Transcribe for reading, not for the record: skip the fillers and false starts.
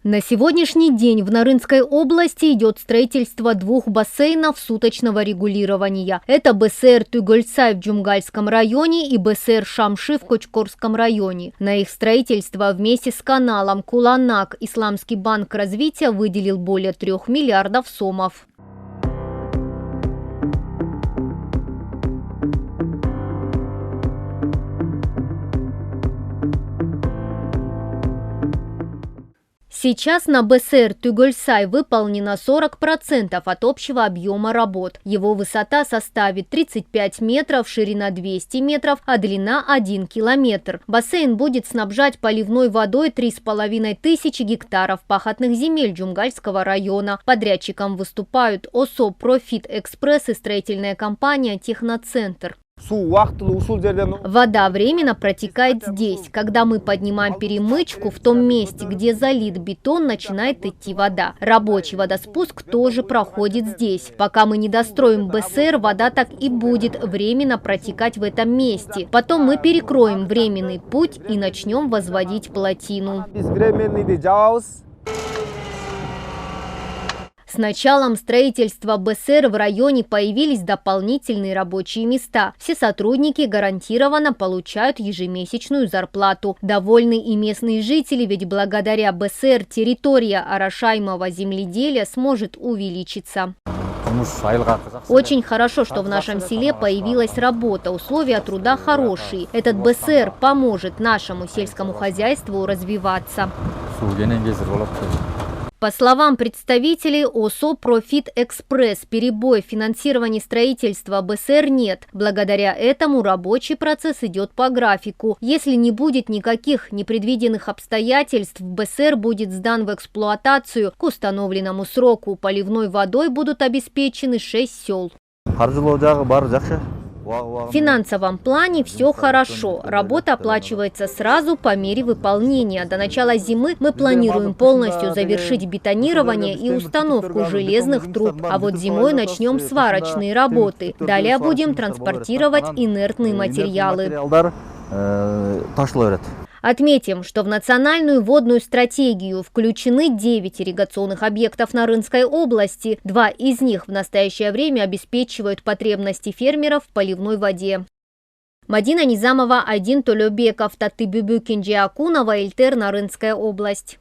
На сегодняшний день в Нарынской области идет строительство 2 бассейнов суточного регулирования. Это БСР Тугольцай в Джумгальском районе и БСР Шамши в Кочкорском районе. На их строительство вместе с каналом Куланак Исламский банк развития выделил более 3 миллиардов сомов. Сейчас на БСР Тугольцай выполнено 40% от общего объема работ. Его высота составит 35 метров, ширина 200 метров, а длина 1 километр. Бассейн будет снабжать поливной водой 3500 гектаров пахотных земель Джумгальского района. Подрядчиком выступают ОСО «Профит Экспресс» и строительная компания «Техноцентр». Вода временно протекает здесь. Когда мы поднимаем перемычку, в том месте, где залит бетон, начинает идти вода. Рабочий водоспуск тоже проходит здесь. Пока мы не достроим БСР, вода так и будет временно протекать в этом месте. Потом мы перекроем временный путь и начнем возводить плотину. С началом строительства БСР в районе появились дополнительные рабочие места. Все сотрудники гарантированно получают ежемесячную зарплату. Довольны и местные жители, ведь благодаря БСР территория орошаемого земледелия сможет увеличиться. Очень хорошо, что в нашем селе появилась работа, условия труда хорошие. Этот БСР поможет нашему сельскому хозяйству развиваться. По словам представителей ОСО «Профит Экспресс», перебоев в финансировании строительства БСР нет. Благодаря этому рабочий процесс идет по графику. Если не будет никаких непредвиденных обстоятельств, БСР будет сдан в эксплуатацию к установленному сроку. Поливной водой будут обеспечены 6 сел. В финансовом плане все хорошо. Работа оплачивается сразу по мере выполнения. До начала зимы мы планируем полностью завершить бетонирование и установку железных труб. А вот зимой начнем сварочные работы. Далее будем транспортировать инертные материалы. Отметим, что в национальную водную стратегию включены 9 ирригационных объектов Нарынской области. 2 из них в настоящее время обеспечивают потребности фермеров в поливной воде. Мадина Низамова, Айдин Толёбеков, Татыбүбү Кенже Акунова, Эльтер, Нарынская область.